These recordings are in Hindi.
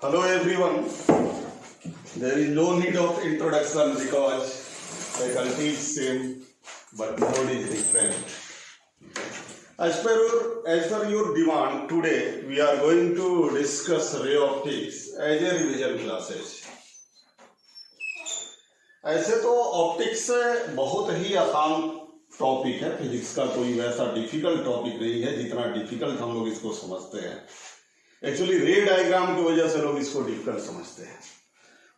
Hello everyone. There is no need of introduction because faculty is same but mode is different. As per your demand, today we are going to discuss ray optics as a revision classes. ऐसे तो ऑप्टिक्स बहुत ही आसान टॉपिक है, फिजिक्स का कोई वैसा डिफिकल्ट टॉपिक नहीं है जितना डिफिकल्ट हम लोग इसको समझते हैं. एक्चुअली रे डायग्राम की वजह से लोग इसको डिफिकल्ट समझते हैं,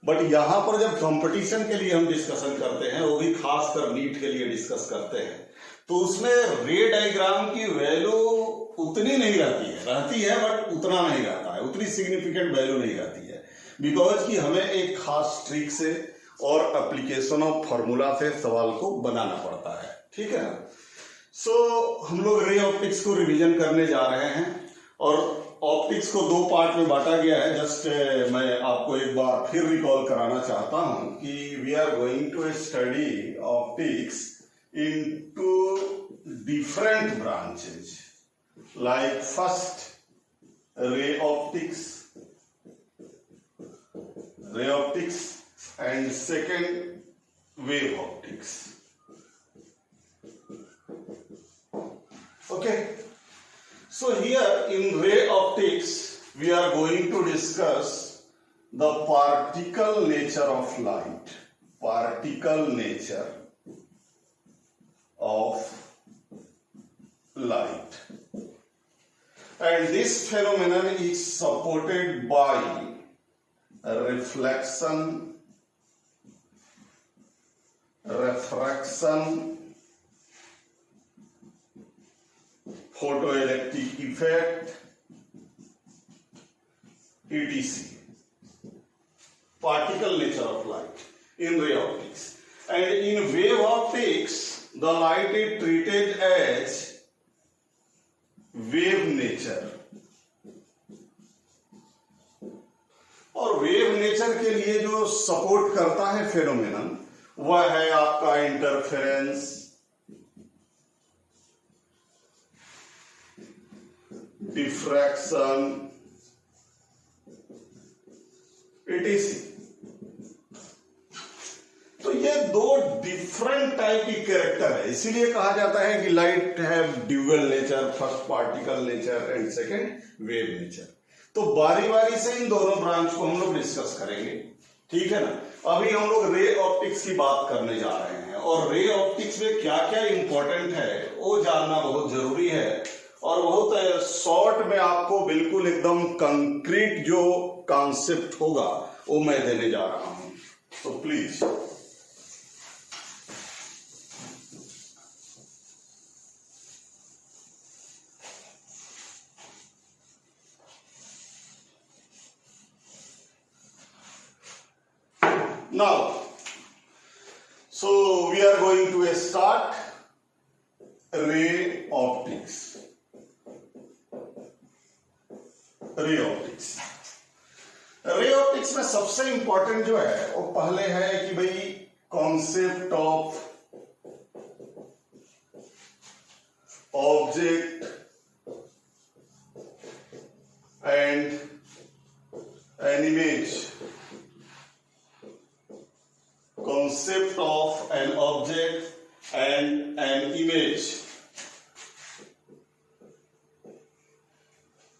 बट यहाँ पर जब कंपटीशन के लिए हम डिस्कशन करते हैं, वो भी खासकर नीट के लिए डिस्कस करते हैं, तो उसमें रे डायग्राम की वैल्यू उतनी नहीं रहती है बट उतना नहीं रहता है, उतनी सिग्निफिकेंट वैल्यू नहीं रहती है, बिकॉज कि हमें एक खास ट्रिक से और एप्लीकेशन ऑफ फॉर्मूला से सवाल को बनाना पड़ता है. ठीक है ना. सो हम लोग रे ऑप्टिक्स को रिवीजन करने जा रहे हैं और ऑप्टिक्स को दो पार्ट में बांटा गया है. जस्ट मैं आपको एक बार फिर रिकॉल कराना चाहता हूं कि we are going to study optics into different branches like first ray optics and second wave optics. Okay, so here in ray optics we are going to discuss the particle nature of light, and this phenomenon is supported by reflection, refraction, photoelectric effect, etc. Particle nature of light in ray optics. And in wave optics, the light is treated as wave nature. और वेव नेचर के लिए जो सपोर्ट करता है फेनोमेनन, वह है आपका इंटरफेरेंस, डिफ्रैक्शन, etc. तो ये दो डिफरेंट टाइप की कैरेक्टर है, इसीलिए कहा जाता है कि light have dual nature, first particle nature and second wave nature. तो बारी बारी से इन दोनों ब्रांच को हम लोग डिस्कस करेंगे. ठीक है ना. अभी हम लोग रे ऑप्टिक्स की बात करने जा रहे हैं और रे ऑप्टिक्स में क्या क्या इंपॉर्टेंट है वो जानना बहुत जरूरी है, और बहुत शॉर्ट में आपको बिल्कुल एकदम कंक्रीट जो कॉन्सेप्ट होगा वो मैं देने जा रहा हूं. तो please now, so we are going to start ray optics. Ray optics में सबसे इंपॉर्टेंट जो है वो पहले है कि भाई concept of object and an image. Concept of an object and an image.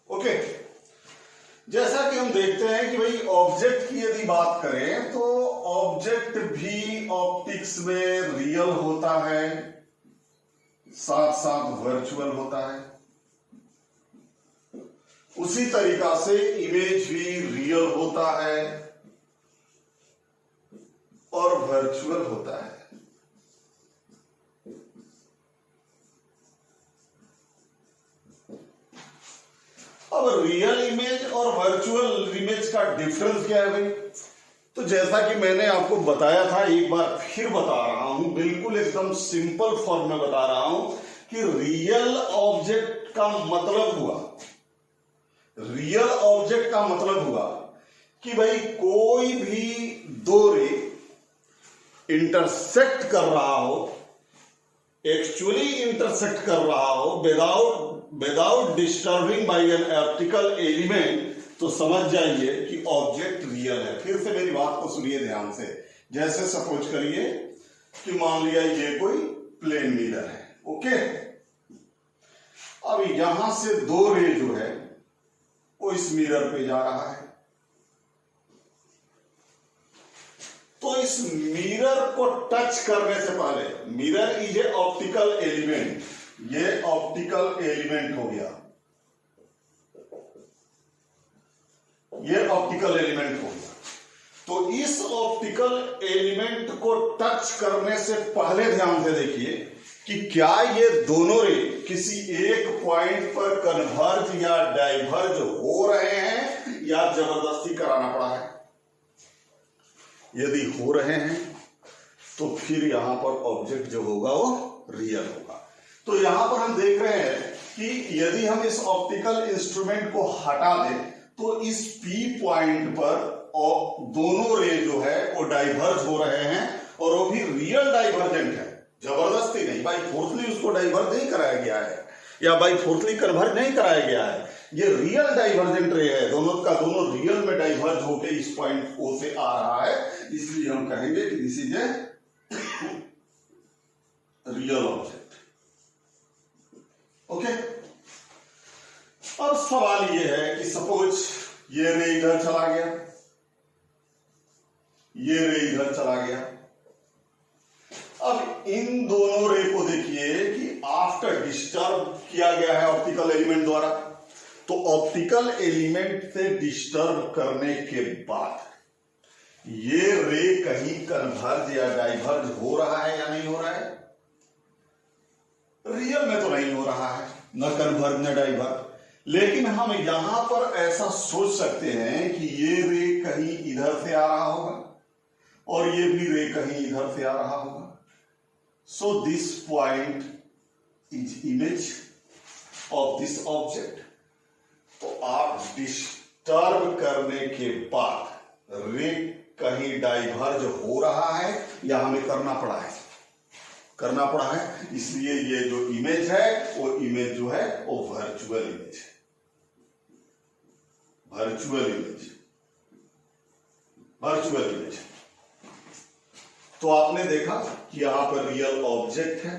Okay. जैसा कि हम देखते हैं कि भाई ऑब्जेक्ट की यदि बात करें तो ऑब्जेक्ट भी ऑप्टिक्स में रियल होता है, साथ साथ वर्चुअल होता है. उसी तरीका से इमेज भी रियल होता है और वर्चुअल होता है. अब रियल इमेज और वर्चुअल इमेज का डिफरेंस क्या है भाई? तो जैसा कि मैंने आपको बताया था, एक बार फिर बता रहा हूं, बिल्कुल एकदम सिंपल फॉर्म में बता रहा हूं कि रियल ऑब्जेक्ट का मतलब हुआ कि भाई कोई भी दो रे इंटरसेक्ट कर रहा हो, actually without disturbing by an optical element, तो समझ जाइए कि ऑब्जेक्ट रियल है। फिर से मेरी बात को सुनिए ध्यान से। जैसे सपोज करिए कि मान लिया ये कोई प्लेन मिरर है, ओके। अब यहां से दो रे जो है वो इस मिरर पे जा रहा है, तो इस मिरर को टच करने से पहले, mirror is a optical element, ये ऑप्टिकल एलिमेंट हो गया, ये ऑप्टिकल एलिमेंट हो गया। तो इस ऑप्टिकल एलिमेंट को टच करने से पहले ध्यान से देखिए कि क्या ये दोनों रे किसी एक पॉइंट पर कन्वर्ज या डाइवर्ज हो रहे हैं या जबरदस्ती कराना पड़ा है। यदि हो रहे हैं तो फिर यहां पर ऑब्जेक्ट जो होगा वो रियल होगा। तो यहां पर हम देख रहे हैं कि यदि हम इस ऑप्टिकल इंस्ट्रूमेंट को हटा दें तो इस P पॉइंट पर दोनों रे जो है वो डाइवर्ज हो रहे हैं, और वो भी रियल डाइवर्जेंट है, जबरदस्ती नहीं, बाई फोर्सली उसको डाइवर्ज नहीं कराया गया है या बाई फोर्सली कन्वर्ज नहीं कराया गया है। ये रियल डाइवर्जेंट रे है, दोनों का दोनों रियल में डाइवर्ज होके इस पॉइंट O से आ रहा है, इसलिए हम कहेंगे कि this is a real object, okay. अब सवाल ये है कि सपोज ये रे इधर चला गया, ये रे इधर चला गया। अब इन दोनों रे को देखिए कि आफ्टर डिस्टर्ब किया गया है ऑप्टिकल एलिमेंट द्वारा, तो ऑप्टिकल एलिमेंट से डिस्टर्ब करने के बाद ये रे कहीं कन्वर्ज या डाइवर्ज हो रहा है या नहीं हो रहा है? रियल में तो नहीं हो रहा है, न कन्वर्ज न डाइवर्ज। लेकिन हम यहां पर ऐसा सोच सकते हैं कि ये रे कहीं इधर से आ रहा होगा और ये भी रे कहीं इधर से आ रहा होगा। So this point is image of this object. तो आप डिस्टर्ब करने के बाद रे कहीं डाइवर्ज हो रहा है या हमें करना पड़ा है, इसलिए ये जो इमेज है वो इमेज जो है वो वर्चुअल इमेज है, वर्चुअल इमेज। तो आपने देखा कि यहां पर रियल ऑब्जेक्ट है,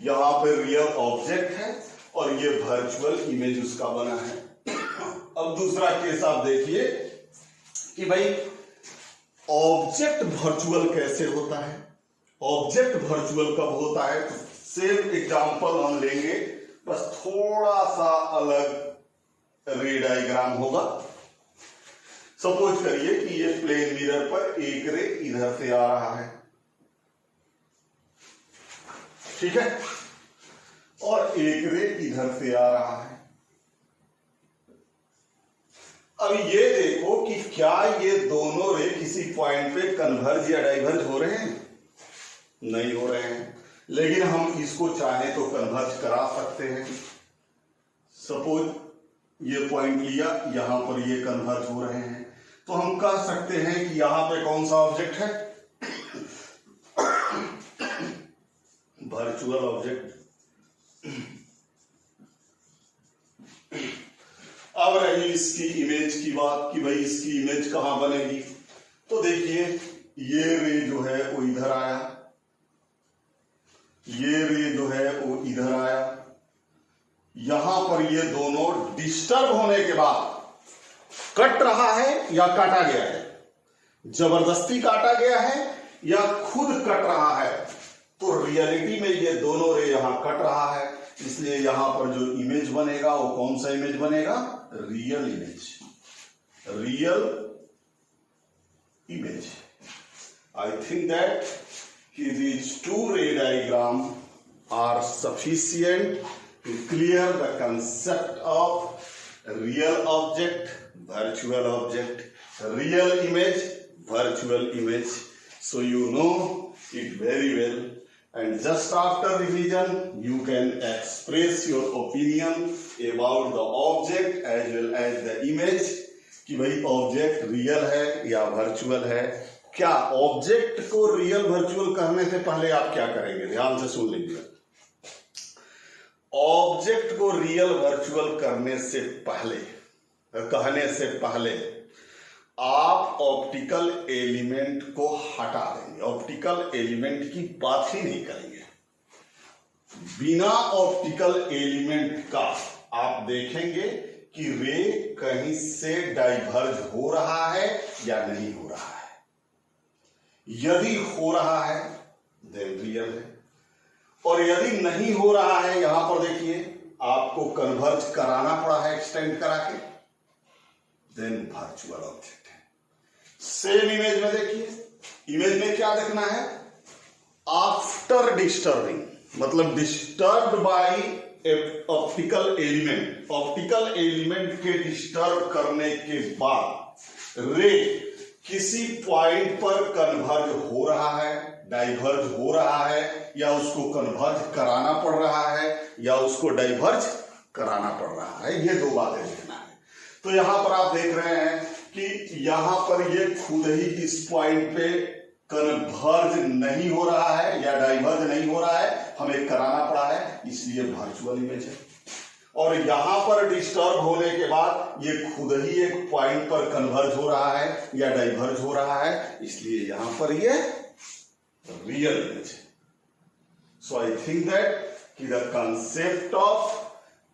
यहां पर रियल ऑब्जेक्ट है और ये वर्चुअल इमेज उसका बना है। अब दूसरा केस आप देखिए कि भाई ऑब्जेक्ट वर्चुअल कैसे होता है, ऑब्जेक्ट वर्चुअल कब होता है। तो सेम एग्जांपल हम लेंगे, बस थोड़ा सा अलग रे डायग्राम होगा। सपोज करिए कि ये प्लेन मिरर पर एक रे इधर से आ रहा है, ठीक है, और एक रे इधर से आ रहा है। अब ये देखो कि क्या ये दोनों रे किसी पॉइंट पे कन्वर्ज या डाइवर्ज हो रहे हैं? नहीं हो रहे हैं, लेकिन हम इसको चाहे तो कन्वर्ज करा सकते हैं। सपोज ये पॉइंट लिया, यहां पर ये कन्वर्ज हो रहे हैं, तो हम कह सकते हैं कि यहां पे कौन सा ऑब्जेक्ट है? Virtual object. अब रही इसकी इमेज की बात कि भाई इसकी इमेज कहां बनेगी। तो देखिए ये रे जो है वो इधर आया, ये रे जो है वो इधर आया, यहां पर ये दोनों डिस्टर्ब होने के बाद कट रहा है या काटा गया है, जबरदस्ती काटा गया है या खुद कट रहा है। तो रियलिटी में ये दोनों रे यहां कट रहा है, इसलिए यहां पर जो इमेज बनेगा वो कौन सा इमेज बनेगा? Real image, real image. I think that these two ray diagram are sufficient to clear the concept of real object, virtual object, real image, virtual image. So you know it very well, and just after revision you can express your opinion about the object as well as the image कि भाई ऑब्जेक्ट रियल है या वर्चुअल है। क्या ऑब्जेक्ट को रियल वर्चुअल करने से पहले आप क्या करेंगे? ध्यान से सुन लीजिए। ऑब्जेक्ट को रियल वर्चुअल करने से पहले कहने से पहले आप ऑप्टिकल एलिमेंट को हटा देंगे, ऑप्टिकल एलिमेंट की बात ही नहीं करेंगे। बिना ऑप्टिकल एलिमेंट का आप देखेंगे कि रे कहीं से डाइवर्ज हो रहा है या नहीं हो रहा है। यदि हो रहा है देन रियल है, और यदि नहीं हो रहा है, यहां पर देखिए आपको कन्वर्ज कराना पड़ा है एक्सटेंड करा के, देन वर्चुअल ऑब्जेक्ट है। सेम इमेज में देखिए, इमेज में क्या देखना है, आफ्टर डिस्टर्बिंग, मतलब disturb by optical element, optical element के डिस्टर्ब करने के बाद रे किसी पॉइंट पर कन्वर्ज हो रहा है, डाइवर्ज हो रहा है, या उसको कन्वर्ज कराना पड़ रहा है, या उसको डाइवर्ज कराना पड़ रहा है, ये दो बातें देखना है। तो यहां पर आप देख रहे हैं कि यहां पर ये खुद ही इस पॉइंट पे कन्वर्ज नहीं हो रहा है या डाइवर्ज नहीं हो रहा है, हमें कराना पड़ा है, इसलिए वर्चुअल इमेज है। और यहां पर डिस्टर्ब होने के बाद ये खुद ही एक पॉइंट पर कन्वर्ज हो रहा है या डाइवर्ज हो रहा है, इसलिए यहां पर ये रियल इमेज है। सो आई थिंक दैट कि the concept of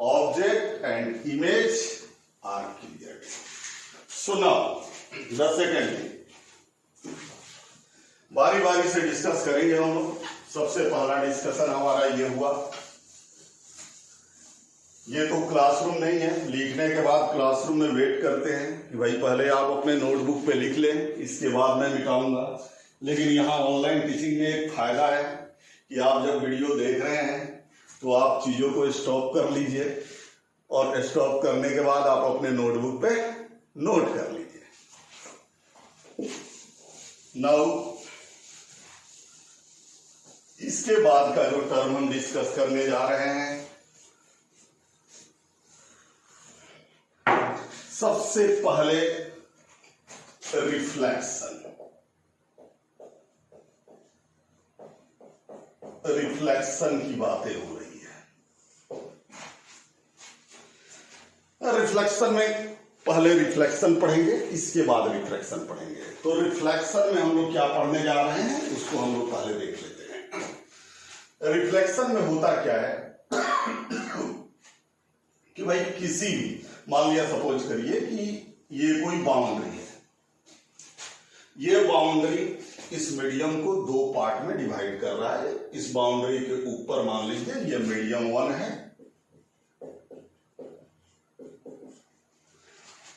object and image are clear. So now the second, बारी बारी से डिस्कस करेंगे हम लोग। सबसे पहला डिस्कशन हमारा ये हुआ, ये तो क्लासरूम नहीं है, लिखने के बाद क्लासरूम में वेट करते हैं कि भाई पहले आप अपने नोटबुक पे लिख लें, इसके बाद मैं मिटाऊंगा। लेकिन यहाँ ऑनलाइन टीचिंग में एक फायदा है कि आप जब वीडियो देख रहे हैं तो आप चीजों को स्टॉप कर लीजिए, और स्टॉप करने के बाद आप अपने नोटबुक पे नोट कर लीजिए। नाउ इसके बाद का जो टर्म हम डिस्कस करने जा रहे हैं, सबसे पहले रिफ्लेक्शन। रिफ्लेक्शन की बातें हो रही है। रिफ्लेक्शन में पहले रिफ्लेक्शन पढ़ेंगे, इसके बाद रिफ्रैक्शन पढ़ेंगे। तो रिफ्लेक्शन में हम लोग क्या पढ़ने जा रहे हैं उसको हम लोग पहले देख लेते हैं। रिफ्लेक्शन में होता क्या है कि भाई किसी भी, मान लिया सपोज करिए कि ये कोई बाउंड्री है, ये बाउंड्री इस मीडियम को दो पार्ट में डिवाइड कर रहा है। इस बाउंड्री के ऊपर मान लीजिए ये मीडियम 1 है,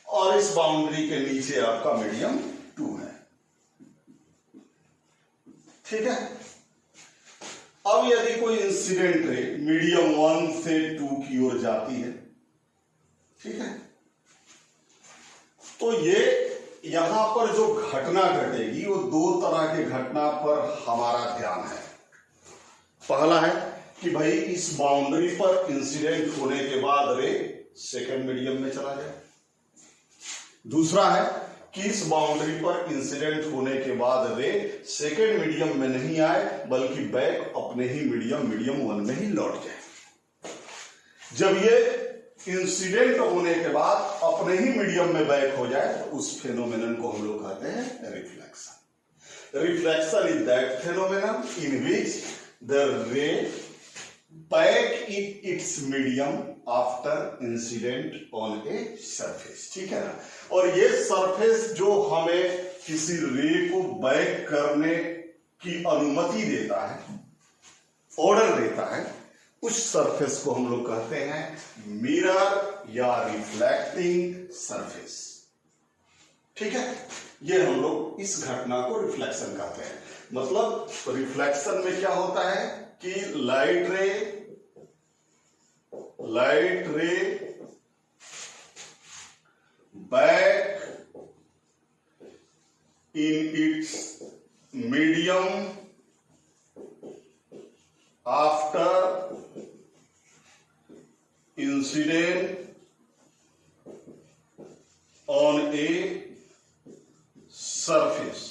और इस बाउंड्री के नीचे आपका मीडियम 2 है। ठीक है। अब यदि कोई इंसिडेंट रे मीडियम 1 से 2 की ओर जाती है, ठीक है, तो ये यहां पर जो घटना घटेगी वो दो तरह के घटना पर हमारा ध्यान है। पहला है कि भाई इस बाउंड्री पर इंसिडेंट होने के बाद रे सेकेंड मीडियम में चला जाए। दूसरा है कि इस बाउंड्री पर इंसिडेंट होने के बाद रे सेकेंड मीडियम में नहीं आए, बल्कि बैक अपने ही मीडियम 1 में ही लौट जाए। जब ये इंसिडेंट होने के बाद अपने ही मीडियम में बैक हो जाए तो उस फेनोमेनन को हम लोग कहते हैं reflection. Reflection is that phenomenon in which the रे back in its medium after incident on a surface. ठीक है ना। और ये सरफेस जो हमें किसी रे को बैक करने की अनुमति देता है, ऑर्डर देता है, उस सरफेस को हम लोग कहते हैं मिरर या रिफ्लेक्टिंग सरफेस। ठीक है। ये हम लोग इस घटना को रिफ्लेक्शन कहते हैं। मतलब रिफ्लेक्शन में क्या होता है कि लाइट रे back in its medium after incident on a surface.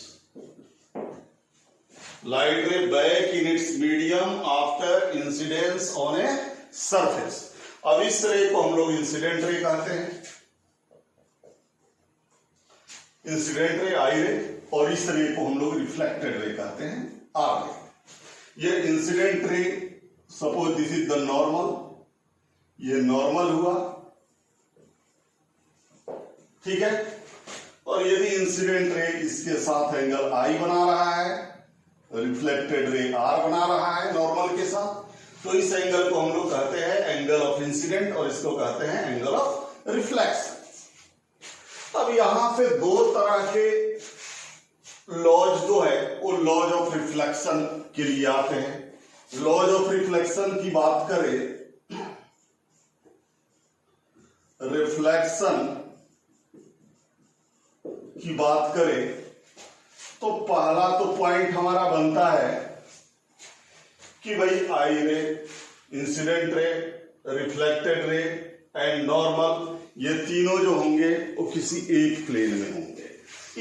Light ray back in its medium after incidence on a surface. अब इस रे को हम लोग इंसिडेंट रे कहते हैं। इंसिडेंट रे आई रे, और इस रे को हम लोग रिफ्लेक्टेड रे कहते हैं, आर रे। ये incident ray, suppose this is the normal, ये नॉर्मल हुआ, ठीक है। और यदि इंसिडेंट रे इसके साथ एंगल आई बना रहा है, रिफ्लेक्टेड रे आर बना रहा है नॉर्मल के साथ, तो इस एंगल को हम लोग कहते हैं एंगल ऑफ इंसिडेंट, और इसको कहते हैं एंगल ऑफ रिफ्लेक्शन। अब यहां से दो तरह के लॉज जो है वो लॉज ऑफ रिफ्लेक्शन के लिए आते हैं। लॉज ऑफ रिफ्लेक्शन की बात करें, रिफ्लेक्शन की बात करें तो पहला तो पॉइंट हमारा बनता है कि भाई आई रे, incident ray, reflected ray and normal, ये तीनों जो होंगे वो किसी एक प्लेन में होंगे।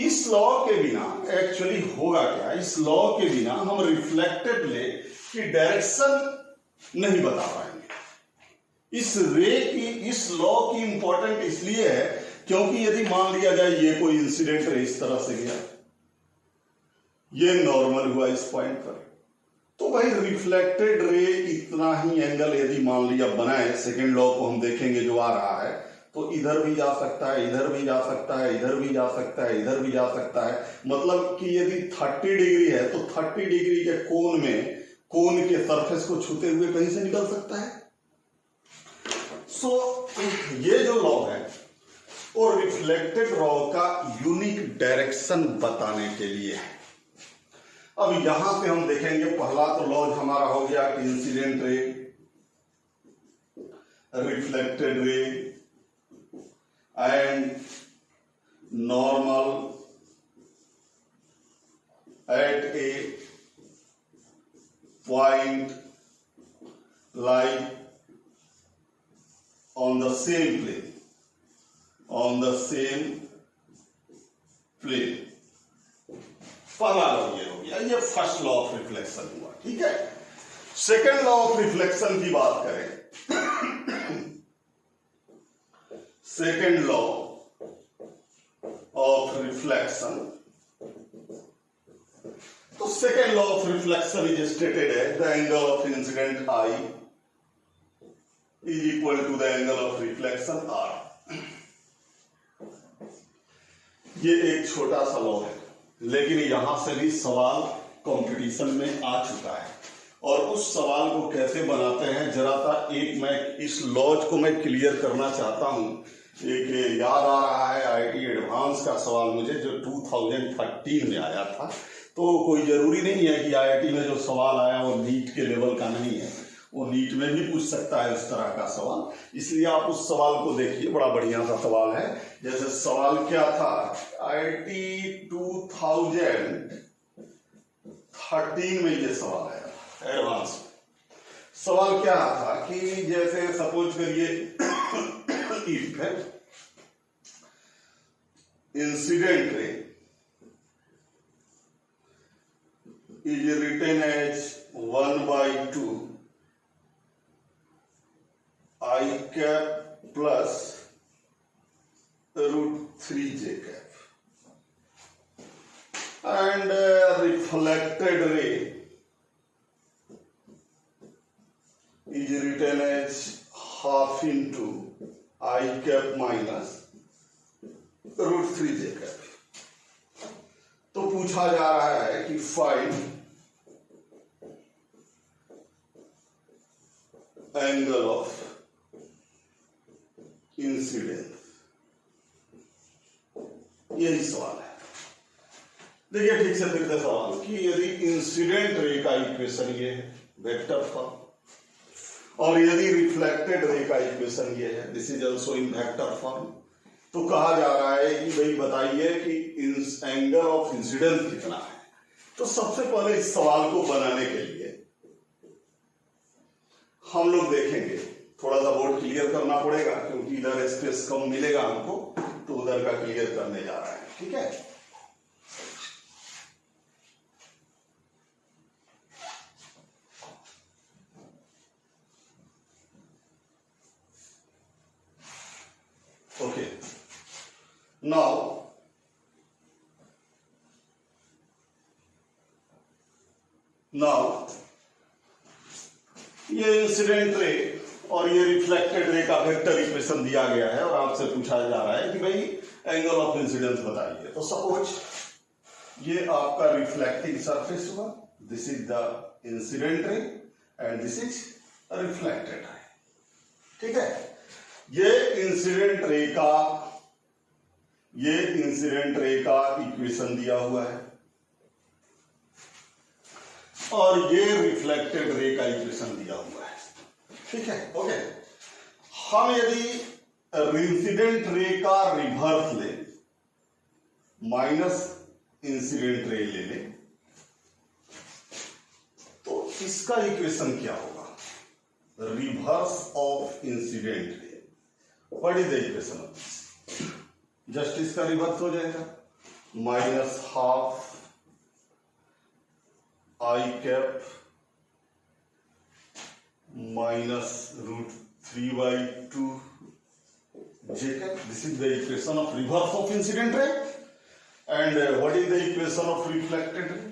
इस लॉ के बिना एक्चुअली होगा क्या, इस लॉ के बिना हम रिफ्लेक्टेड रे की डायरेक्शन नहीं बता पाएंगे। इस रे की, इस लॉ की इंपॉर्टेंट इसलिए है क्योंकि यदि मान लिया जाए ये कोई इंसिडेंट रे इस तरह से गया, ये नॉर्मल हुआ इस पॉइंट पर, तो भाई रिफ्लेक्टेड रे इतना ही एंगल यदि मान लिया बनाए, सेकेंड लॉ को हम देखेंगे जो आ रहा है, तो इधर भी जा सकता है, इधर भी जा सकता है, इधर भी जा सकता है, इधर भी जा सकता है। मतलब कि यदि 30 डिग्री है तो 30 डिग्री के कोण में, कोण के सरफेस को छूते हुए कहीं से निकल सकता है। सो ये जो लॉ है और रिफ्लेक्टेड रॉ का यूनिक डायरेक्शन बताने के लिए है। अब यहां से हम देखेंगे, पहला तो लॉ हमारा हो गया कि incident ray, reflected ray and normal at A point like on the same plane, on the same plane। पहला लॉ ये हो गया, ये फर्स्ट लॉ ऑफ रिफ्लेक्शन हुआ, ठीक है। सेकेंड लॉ ऑफ रिफ्लेक्शन की बात करें, सेकेंड लॉ ऑफ रिफ्लेक्शन, तो second law of reflection is stated है the angle of incident I is equal to the angle of reflection R। ये एक छोटा सा लॉ है, लेकिन यहां से भी सवाल कंपटीशन में आ चुका है, और उस सवाल को कैसे बनाते हैं जरा सा एक मैं इस लॉज को मैं क्लियर करना चाहता हूं। एक याद आ रहा है आईआईटी एडवांस का सवाल मुझे, जो 2013 में आया था। तो कोई जरूरी नहीं है कि आईआईटी में जो सवाल आया वो नीट के लेवल का नहीं है, वो नीट में भी पूछ सकता है इस तरह का सवाल। इसलिए आप उस सवाल को देखिए, बड़ा बढ़िया सा सवाल है। जैसे सवाल क्या था, आईआईटी 2013 में ये सवाल आया एडवांस में। सवाल क्या था कि जैसे सपोज करिए if incident ray is written as 1/2 I cap plus √3j cap, and reflected ray is written as half into I cap minus √3j cap। तो पूछा जा रहा है कि फाइंड एंगल ऑफ इंसिडेंट, यही सवाल है। देखिए ठीक से देखते सवाल कि यदि इंसिडेंट रे का इक्वेशन ये है वेक्टर फॉर्म, और यदि रिफ्लेक्टेड रे का इक्वेशन ये है this is also in vector form, तो कहा जा रहा है कि भाई बताइए कि एंगल ऑफ इंसिडेंस कितना है। तो सबसे पहले इस सवाल को बनाने के लिए हम लोग देखेंगे, थोड़ा सा बोर्ड क्लियर करना पड़ेगा क्योंकि इधर स्पेस कम मिलेगा हमको, तो उधर का क्लियर करने जा रहा है, ठीक है। ओके, नाउ नाउ ये इंसिडेंट रे और ये रिफ्लेक्टेड रे का वेक्टर इक्वेशन दिया गया है और आपसे पूछा जा रहा है कि भाई एंगल ऑफ इंसिडेंस बताइए। तो सपोज ये आपका रिफ्लेक्टिंग सरफेस हुआ, this is the incident ray and this is reflected ray, ठीक है। ये इंसिडेंट रे का इक्वेशन दिया हुआ है और ये रिफ्लेक्टेड रे का इक्वेशन दिया हुआ है, ठीक है। ओके, हम यदि इंसिडेंट रे का रिवर्स ले, माइनस इंसिडेंट रे ले ले, तो इसका इक्वेशन क्या होगा? Reverse of incident ray, what is the equation of this? Just इसका रिवर्स हो जाएगा, minus half I cap minus root 3/2 j cap. This is the equation of reverse of incident ray. And what is the equation of reflected ray?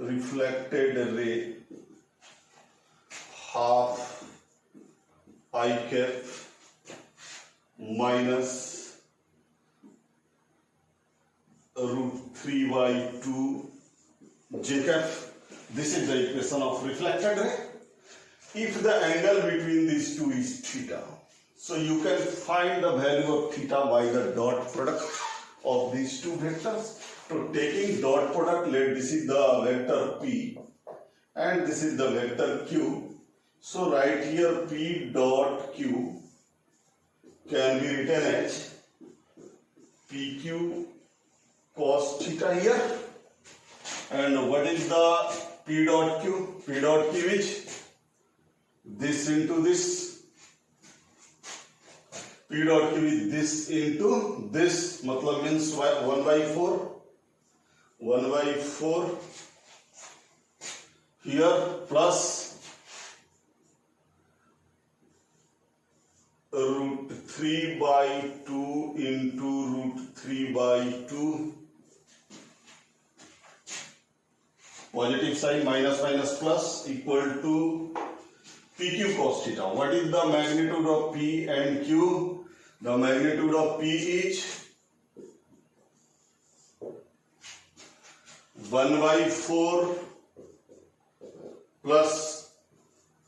Reflected ray half I cap minus root 3/2 j cap. This is the equation of reflected ray. If the angle between these two is theta, so you can find the value of theta by the dot product of these two vectors. So taking dot product, let this is the vector p and this is the vector q. So right here p dot q can be written as pq cos theta here. And what is the P dot Q? P dot Q is this into this. P dot Q is this into this. मतलब means 1/4. 1/4 here plus root 3/2 into root 3/2. Positive sign minus minus plus equal to PQ cos theta. What is the magnitude of P and Q? The magnitude of P is 1/4 plus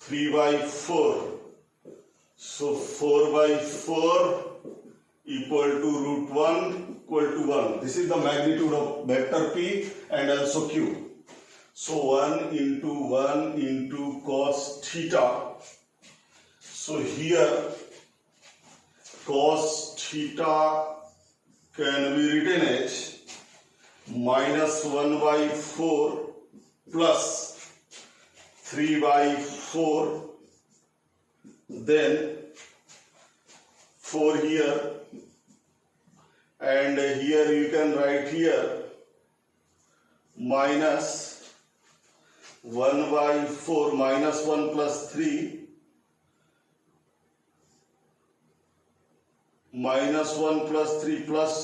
3/4. So 4/4 equal to root 1 equal to 1. This is the magnitude of vector P and also Q. So 1 into cos theta. So here cos theta can be written as minus 1/4 plus 3/4, then 4 here, and here you can write here minus 1/4 minus 1 plus 3 minus 1 plus 3 plus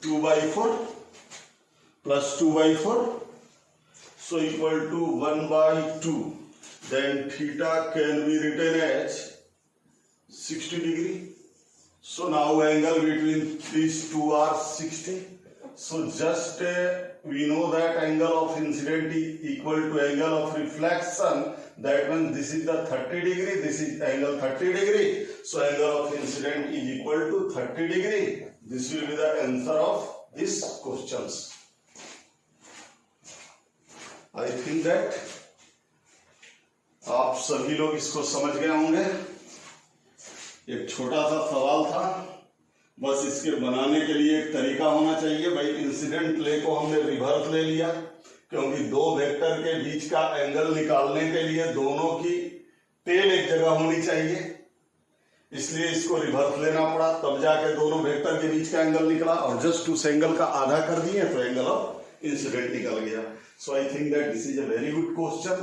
2/4 plus 2/4, so equal to 1/2. Then theta can be written as 60 degree. So now angle between these two are 60. So just we know that angle of incident is equal to angle of reflection. That means this is the 30 degree, this is angle 30 degree. So angle of incident is equal to 30 degree. This will be the answer of these questions. I think that आप सभी लोग इसको समझ गए होंगे। एक छोटा सा सवाल था, बस इसके बनाने के लिए एक तरीका होना चाहिए। भाई इंसिडेंट ले को हमने रिवर्स ले लिया, क्योंकि दो वेक्टर के बीच का एंगल निकालने के लिए दोनों की टेल एक जगह होनी चाहिए, इसलिए इसको रिवर्स लेना पड़ा, तब जाके दोनों वेक्टर के बीच का एंगल निकला और जस्ट उस एंगल का आधा कर दिए तो एंगल ऑफ इंसिडेंट निकल गया। So I think that this is a very good question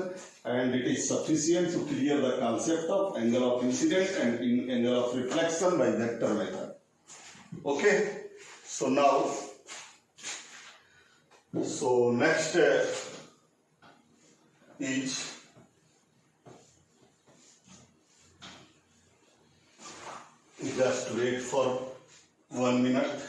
and it is sufficient to clear the concept of angle of incident and angle of reflection by vector method. Okay, so now So next is just wait for 1 minute.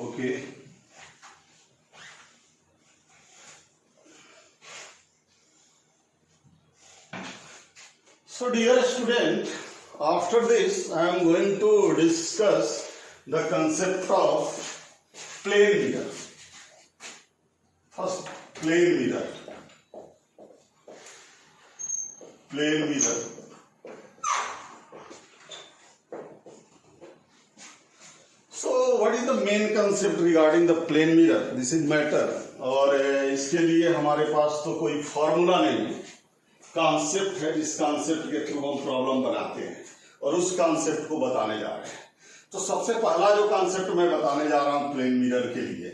Okay. So dear student, after this I am going to discuss the concept of plane mirror. First, plane mirror. Plane mirror. So what is the main concept regarding the plane mirror? This is matter. और इसके लिए हमारे पास तो कोई फॉर्मूला नहीं है, कॉन्सेप्ट है। इस कॉन्सेप्ट के थ्रू हम प्रॉब्लम बनाते हैं और उस कॉन्सेप्ट को बताने जा रहे हैं। तो सबसे पहला जो कॉन्सेप्ट मैं बताने जा रहा हूं प्लेन मिरर के लिए,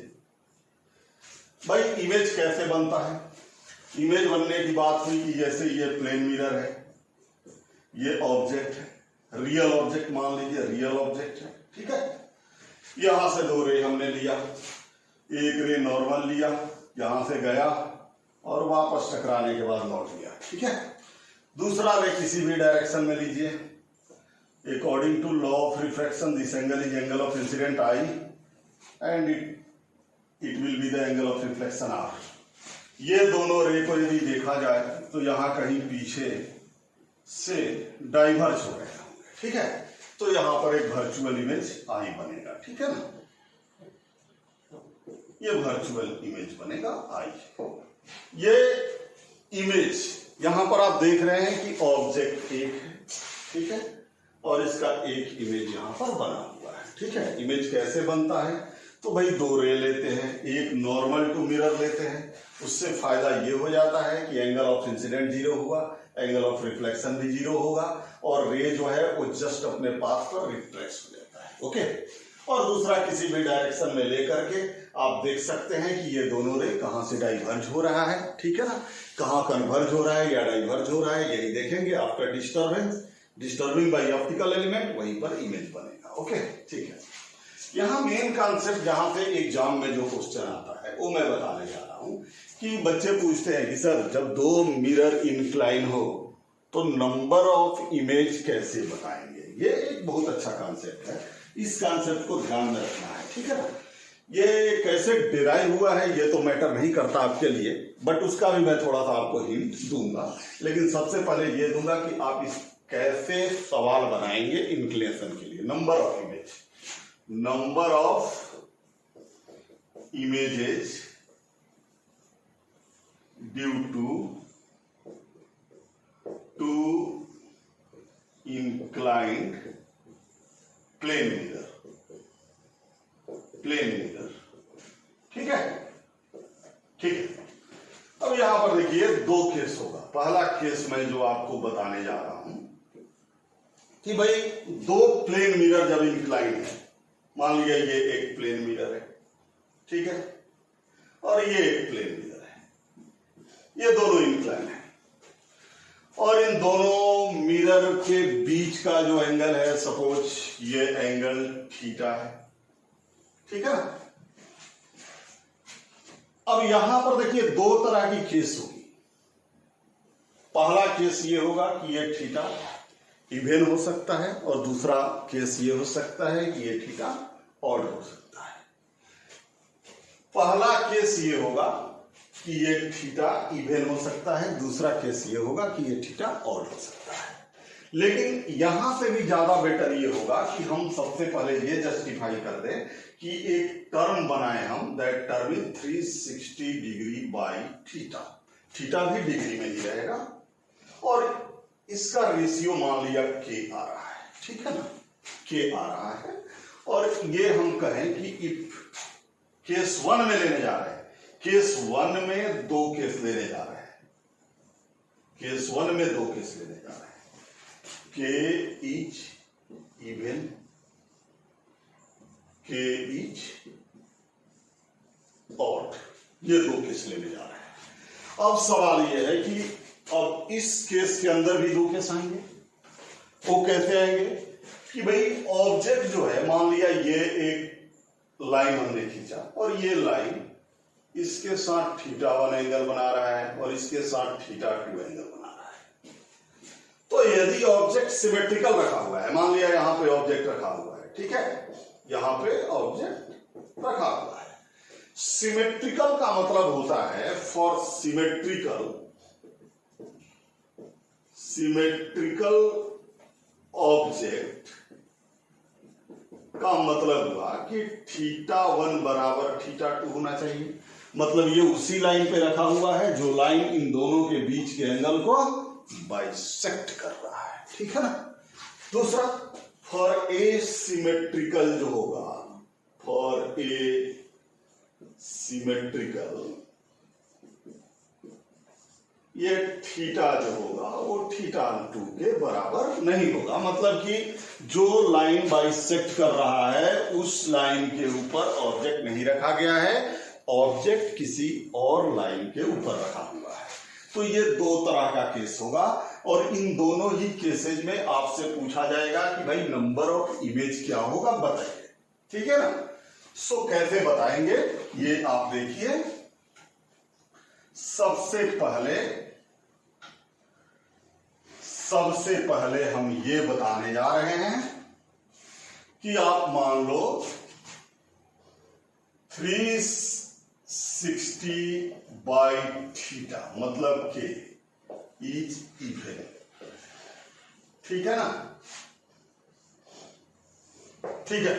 भाई इमेज कैसे बनता है। इमेज बनने की बात हुई कि जैसे ये प्लेन मिरर है, ये ऑब्जेक्ट है, रियल ऑब्जेक्ट मान लीजिए, रियल ऑब्जेक्ट है, ठीक है। यहां से दो रे हमने लिया, एक रे नॉर्मल लिया, यहां से गया और वापस टकराने के बाद लौट गया, ठीक है। दूसरा रे किसी भी डायरेक्शन में लीजिए, according to law of refraction this angle is angle of incident I and it will be the angle of reflection R. ये दोनों रे को यदि देखा जाए तो यहां कहीं पीछे से डाइवर्ज हो गए होंगे, ठीक है। तो यहां पर एक वर्चुअल इमेज आई बनेगा, ठीक है ना। ये वर्चुअल इमेज बनेगा आई। ये इमेज यहां पर आप देख रहे हैं कि ऑब्जेक्ट एक है, ठीक है, और इसका एक इमेज यहां पर बना हुआ है, ठीक है। इमेज कैसे बनता है, तो भाई दो रे लेते हैं, एक नॉर्मल टू मिरर लेते हैं, उससे फायदा ये हो जाता है कि एंगल ऑफ इंसिडेंट जीरो होगा, एंगल ऑफ रिफ्लेक्शन भी जीरो होगा और रे जो है वो जस्ट अपने पाथ पर रिफ्लेक्ट हो जाता है, ओके। और दूसरा किसी भी डायरेक्शन में लेकर के आप देख सकते हैं कि ये दोनों रे कहां से डाइवर्ज हो रहा है, ठीक है ना। कहां कन्वर्ज हो रहा है या डाइवर्ज हो रहा है यही देखेंगे। After disturbing by optical element, वहीं पर इमेज बनेगा, ओके, ठीक है। यहाँ मेन कॉन्सेप्ट जहां से एग्जाम में जो क्वेश्चन आता है वो मैं बताने जा रहा हूं कि बच्चे पूछते हैं कि सर जब दो मिरर इंक्लाइन हो तो नंबर ऑफ इमेज कैसे बताएंगे। ये एक बहुत अच्छा कॉन्सेप्ट है, इस कॉन्सेप्ट को ध्यान में रखना है, ठीक है ना। ये कैसे डिराइव हुआ है ये तो मैटर नहीं करता आपके लिए, बट उसका भी मैं थोड़ा सा आपको हिंट दूंगा। लेकिन सबसे पहले ये दूंगा कि आप इस कैसे सवाल बनाएंगे इंक्लिनेशन के लिए। Number of image, number of images due to two inclined plane mirror, ठीक है, ठीक है। अब यहां पर देखिए दो केस होगा। पहला केस मैं जो आपको बताने जा रहा हूं कि भाई दो प्लेन मिरर जब इंक्लाइंड है, मान लिया ये एक प्लेन मिरर है, ठीक है, और ये एक प्लेन मिरर है, ये दोनों इंक्लाइन है और इन दोनों मिरर के बीच का जो एंगल है, सपोज ये एंगल थीटा है, ठीक है। अब यहां पर देखिए दो तरह की केस होगी। पहला केस ये होगा कि ये थीटा इवेन हो सकता है और दूसरा केस ये हो सकता है कि ये थीटा ऑड हो सकता है। पहला केस ये होगा कि ये थीटा इवेन हो सकता है, दूसरा केस ये होगा कि ये थीटा ऑड हो सकता है। लेकिन यहां से भी ज्यादा बेटर ये होगा कि हम सबसे पहले ये जस्टिफाई कर दें कि एक टर्म बनाए हम, that term is 360 degree by theta. Theta भी डिग्री में ही रहेगा और इसका रेशियो मान लिया के आ रहा है, ठीक है ना, के आ रहा है। और ये हम कहें कि इफ केस 1 में लेने जा रहे हैं, केस 1 में दो केस लेने जा रहे हैं, केस 1 में दो केस लेने जा रहे हैं, के इज इवन, के इज ऑड, ये दो केस लेने जा रहे हैं। अब सवाल ये है कि अब इस केस के अंदर भी दो केस आएंगे, वो कैसे आएंगे कि भाई ऑब्जेक्ट जो है, मान लिया ये एक लाइन हमने खींचा और ये लाइन इसके साथ θ1 एंगल बना रहा है और इसके साथ θ2 एंगल बना रहा है। तो यदि ऑब्जेक्ट सिमेट्रिकल रखा हुआ है, मान लिया यहां पे ऑब्जेक्ट रखा हुआ है, ठीक है, यहां पे ऑब्जेक्ट रखा हुआ है। सिमेट्रिकल का मतलब होता है, फॉर सिमेट्रिकल ऑब्जेक्ट का मतलब हुआ कि θ1 बराबर θ2 होना चाहिए। मतलब ये उसी लाइन पे रखा हुआ है जो लाइन इन दोनों के बीच के एंगल को बाइसेक्ट कर रहा है, ठीक है ना। दूसरा, फॉर ए सिमेट्रिकल जो होगा, फॉर ए सिमेट्रिकल, ये थीटा जो होगा वो θ2 के बराबर नहीं होगा। मतलब कि जो लाइन बाइसेक्ट कर रहा है उस लाइन के ऊपर ऑब्जेक्ट नहीं रखा गया है, ऑब्जेक्ट किसी और लाइन के ऊपर रखा हुआ है। तो ये दो तरह का केस होगा और इन दोनों ही केसेज में आपसे पूछा जाएगा कि भाई नंबर ऑफ इमेज क्या होगा, बताइए, ठीक है ना। सो कैसे बताएंगे ये आप देखिए। सबसे पहले हम ये बताने जा रहे हैं कि आप मान लो 360 बाई θ, मतलब के इज इवन, ठीक है ना, ठीक है।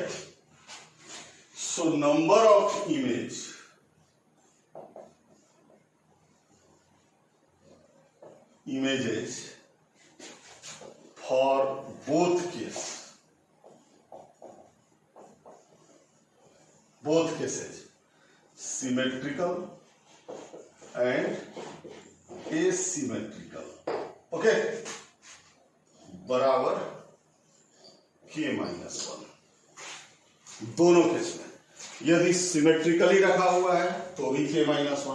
सो number of images for both cases, symmetrical and asymmetrical, okay, बराबर k-1 दोनों केस में। यदि सिमेट्रिकली रखा हुआ है तो भी k-1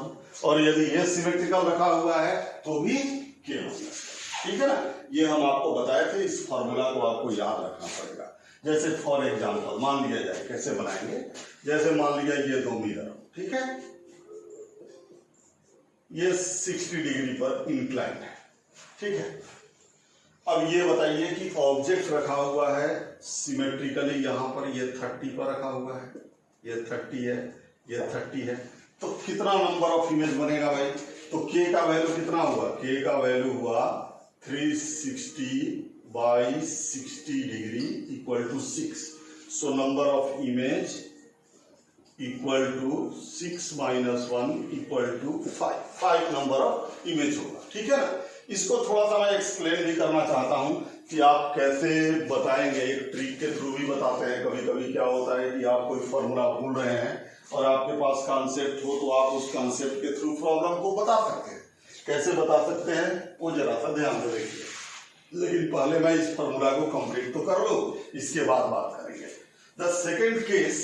और यदि ये सिमेट्रिकल रखा हुआ है तो भी k-1, ठीक है ना। ये हम आपको बताए थे, इस फॉर्मूला को आपको याद रखना पड़ेगा। जैसे फॉर एग्जांपल मान लिया जाए, कैसे बनाएंगे, जैसे मान लिया ये दो मिरर, ठीक है, ये 60 डिग्री पर इंक्लाइन है, ठीक है। अब ये बताइए कि ऑब्जेक्ट रखा हुआ है सिमेट्रिकली, यहां पर ये 30 पर रखा हुआ है, ये 30 है, ये 30 है, तो कितना नंबर ऑफ इमेज बनेगा भाई। तो k का वैल्यू कितना हुआ, k का वैल्यू हुआ 360 by 60 degree equal to 6। So number of image equal to 6 minus 1 equal to 5 number of image होगा, ठीक है ना। इसको थोड़ा सा मैं एक्सप्लेन भी करना चाहता हूं कि आप कैसे बताएंगे, एक ट्रिक के थ्रू भी बताते हैं। कभी कभी क्या होता है कि आप कोई फॉर्मूला भूल रहे हैं और आपके पास कॉन्सेप्ट हो तो आप उस कॉन्सेप्ट के थ्रू प्रॉब्लम को बता सकते हैं। कैसे बता सकते हैं वो जरा सा ध्यान से देखिए, लेकिन पहले मैं इस फॉर्मूला को कंप्लीट तो कर लो, इसके बाद बात करेंगे। द सेकेंड केस,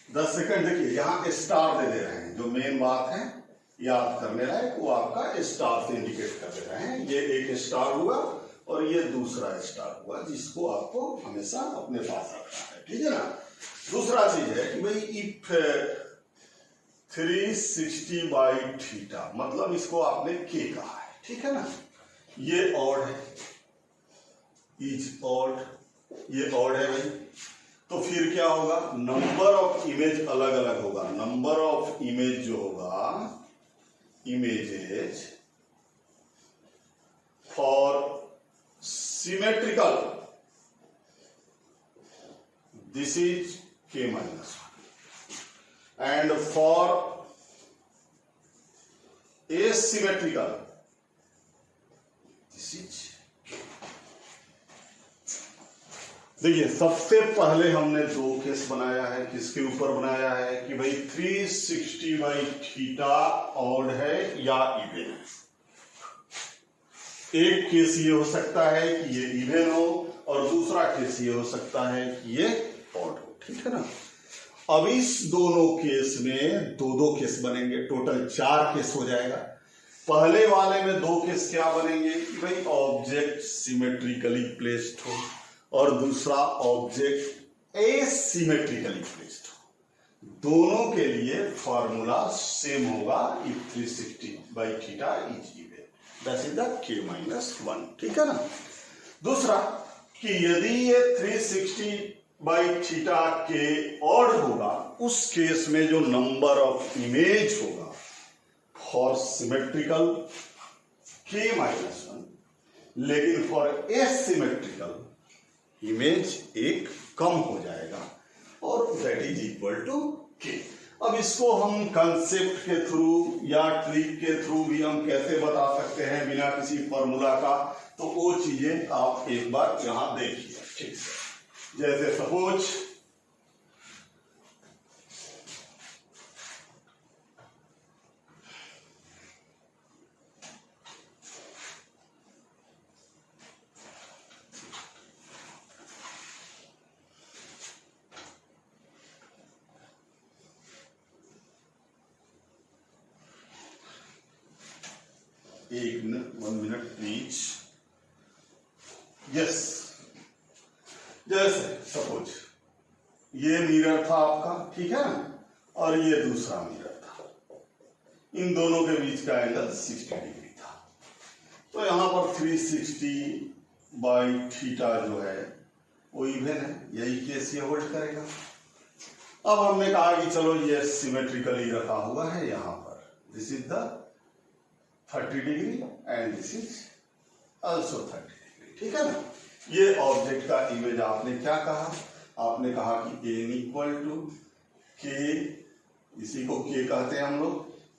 देखिए यहां स्टार दे रहे हैं, जो मेन बात है याद करने लायक वो आपका स्टार से इंडिकेट कर दे रहे हैं। ये एक स्टार हुआ और ये दूसरा स्टार हुआ, जिसको आपको हमेशा अपने पास रखना है, ठीक है ना। दूसरा चीज है कि भाई इफ 360 बाई θ, मतलब इसको आपने k कहा है, ठीक है ना। ये ऑड है, इज ऑड, ये ऑड है भाई, तो फिर क्या होगा, नंबर ऑफ इमेज अलग अलग होगा। नंबर ऑफ इमेज जो होगा, images for symmetrical, this is k-1 and for asymmetrical this is k। देखिए सबसे पहले हमने दो केस बनाया है, किसके ऊपर बनाया है कि भाई 360 बाई θ ऑड है या इवन है। एक केस ये हो सकता है कि ये इवन हो और दूसरा केस ये हो सकता है कि ये ऑड हो, ठीक है ना। अब इस दोनों केस में दो केस बनेंगे, टोटल 4 केस हो जाएगा। पहले वाले में दो केस क्या बनेंगे कि भाई ऑब्जेक्ट सिमेट्रिकली प्लेस्ड हो और दूसरा ऑब्जेक्ट एसिमेट्रिकली प्लेस्ड हो। दोनों के लिए फॉर्मूला सेम होगा if 360/θ is given, that is the k-1, ठीक है ना। दूसरा कि यदि ये 360/θ के ऑड होगा, उस केस में जो नंबर ऑफ इमेज होगा फॉर सिमेट्रिकल k-1, लेकिन फॉर एसिमेट्रिकल इमेज एक कम हो जाएगा और that is equal to k। अब इसको हम कंसेप्ट के थ्रू या ट्रिक के थ्रू भी हम कैसे बता सकते हैं बिना किसी फॉर्मूला का, तो वो चीजें आप एक बार यहां देखिए, ठीक है। जैसे suppose one minute please. Yes, जैसे सपोज ये मिरर था आपका, ठीक है ना, और ये दूसरा मिरर था, इन दोनों के बीच का एंगल 60 डिग्री था। तो यहां पर 360/θ जो है वो इवन है, यही केस ये होल्ड करेगा। अब हमने कहा कि चलो ये सिमेट्रिकली रखा हुआ है, यहां पर this is the 30 degree and this is also 30 degree, ठीक है ना। ये ऑब्जेक्ट का इमेज आपने क्या कहा, आपने कहा कि n इक्वल टू k, इसी को k कहते हैं हम लोग,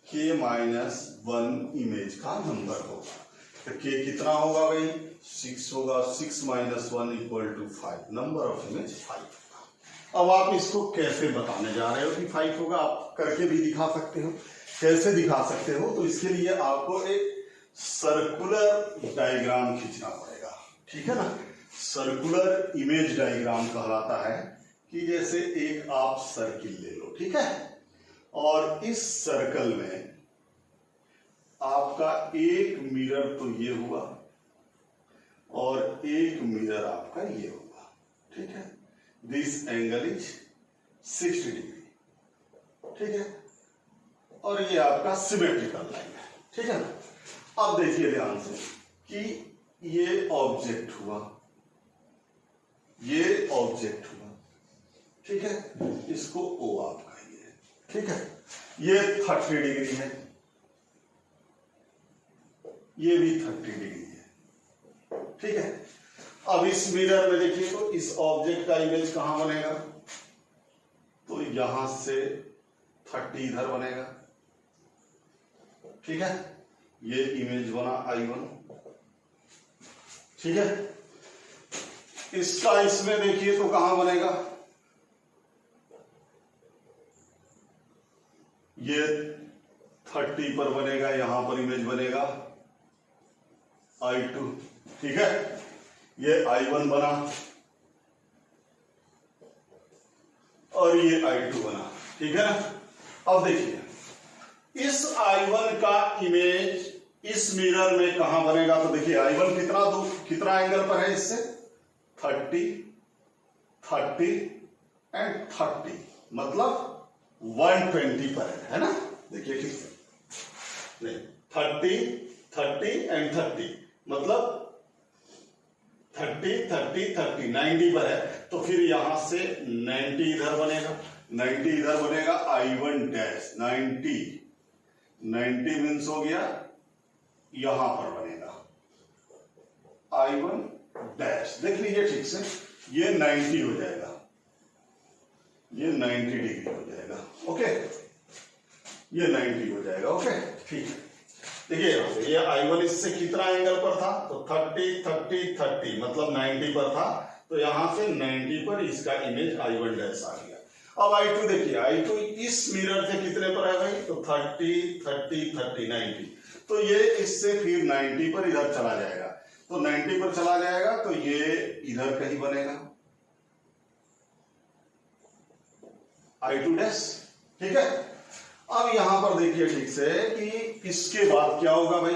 k-1 इमेज का नंबर होगा। तो k कितना होगा भाई, 6 होगा, 6 - 1 equal to 5, number of image 5 होगा। अब आप इसको कैसे बताने जा रहे हो कि 5 होगा, आप करके भी दिखा सकते हो। कैसे दिखा सकते हो, तो इसके लिए आपको एक सर्कुलर डायग्राम खींचना पड़ेगा, ठीक है ना। सर्कुलर इमेज डायग्राम कहलाता है कि जैसे एक आप सर्किल ले लो, ठीक है, और इस सर्कल में आपका एक मिरर तो ये हुआ और एक मिरर आपका ये हुआ, ठीक है। दिस एंगल इज 60 डिग्री, ठीक है, और ये आपका सिमेट्रिकल लाइन है, ठीक है ना। अब देखिए ध्यान से कि ये ऑब्जेक्ट हुआ, ये ऑब्जेक्ट हुआ, ठीक है, इसको O आप कहिए, ठीक है। ये 30 डिग्री है, ये भी 30 डिग्री है, ठीक है। अब इस मिरर में देखिए तो इस ऑब्जेक्ट का इमेज कहां बनेगा, तो यहां से 30 इधर बनेगा, ठीक है। ये इमेज बना I1, ठीक है। इसका इसमें देखिए तो कहां बनेगा, ये 30 पर बनेगा, यहां पर इमेज बनेगा I2, ठीक है। ये I1 बना और ये I2 बना, ठीक है ना। अब देखिए इस I1 का इमेज इस मिरर में कहां बनेगा, तो देखिए I1 कितना एंगल पर है इससे, 30, 30 एंड 30, मतलब 120 पर है ना। देखिए ठीक से, नहीं 30, 30 एंड 30, मतलब 30, 30, 30, 90 पर है। तो फिर यहां से 90 इधर बनेगा, 90 इधर बनेगा, I1 डैश 90 मीन्स हो गया यहां पर बनेगा I1 डैश। देख लीजिए ठीक से, ये 90 हो जाएगा, ये 90 डिग्री हो जाएगा, ओके, ये 90 हो जाएगा, ओके, ठीक है। देखिए यहां से ये I1 इससे कितना एंगल पर था, तो 30, 30, 30, मतलब 90 पर था, तो यहां से 90 पर इसका इमेज I1 डैश आ गया। अब I2 देखिए, I2 इस मिरर से कितने पर है भाई, तो 30, 30, 30, 90, तो ये इससे फिर 90 पर इधर चला जाएगा, तो 90 पर चला जाएगा तो ये इधर कहीं बनेगा I2 डैश, ठीक है। अब यहां पर देखिए ठीक से कि इसके बाद क्या होगा भाई,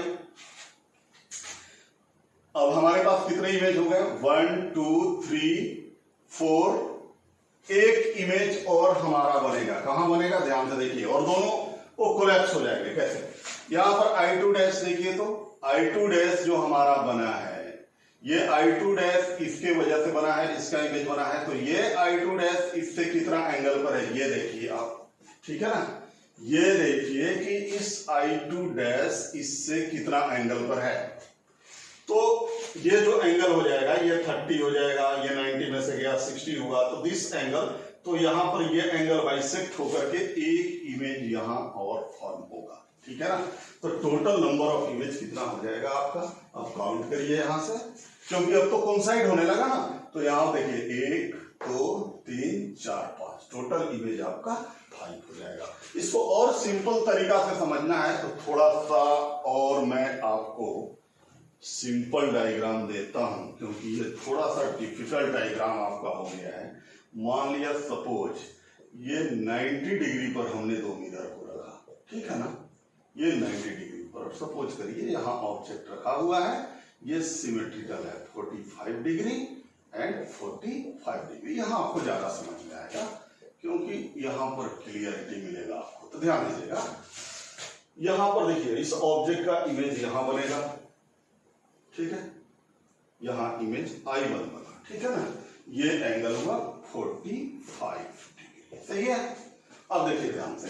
अब हमारे पास कितने इमेज हो गए, 1 2 3 4, एक इमेज और हमारा बनेगा, कहां बनेगा ध्यान से देखिए, और दोनों वो कोलैप्स हो जाएंगे। कैसे, यहां पर I2 डैश देखिए, तो I2 डैश जो हमारा बना है, ये I2 डैश इसके वजह से बना है, इसका इमेज बना है, तो ये I2 डैश इससे कितना एंगल पर है, ये देखिए आप, ठीक है ना, ये देखिए कि इस I2 डैश इससे कितना एंगल पर है, तो ये जो एंगल हो जाएगा ये 30 हो जाएगा, ये 90 में से गया 60 होगा, तो दिस एंगल, तो यहां पर ये एंगल बाइसेक्ट होकर के एक इमेज यहां और फॉर्म होगा, ठीक है ना। तो टोटल नंबर ऑफ इमेज कितना हो जाएगा आपका, अब काउंट करिए यहां से, क्योंकि अब तो कोइंसाइड होने लगा ना, तो यहां देखिए 1 2 3 4 5, टोटल इमेज आपका 5 हो जाएगा। इसको और सिंपल तरीका से समझना है तो थोड़ा सा और मैं आपको सिंपल डायग्राम देता हूं, क्योंकि ये थोड़ा सा डिफिकल्ट डायग्राम आपका हो गया है। मान लिया सपोज ये 90 डिग्री पर हमने 2 मिरर को रखा, ठीक है ना, ये 90 डिग्री पर सपोज करिए यहां ऑब्जेक्ट रखा हुआ है, ये सिमेट्रिकल है 45 डिग्री एंड 45 डिग्री, यहां आपको ज्यादा समझ में आएगा क्योंकि यहां पर क्लियरिटी मिलेगा आपको। तो ध्यान दीजिएगा, यहां पर देखिए इस ऑब्जेक्ट का इमेज यहां बनेगा, ठीक है, यहां इमेज I1 बना, ठीक है ना, ये एंगल हुआ 45 डिग्री, सही है। अब देखिए ध्यान से,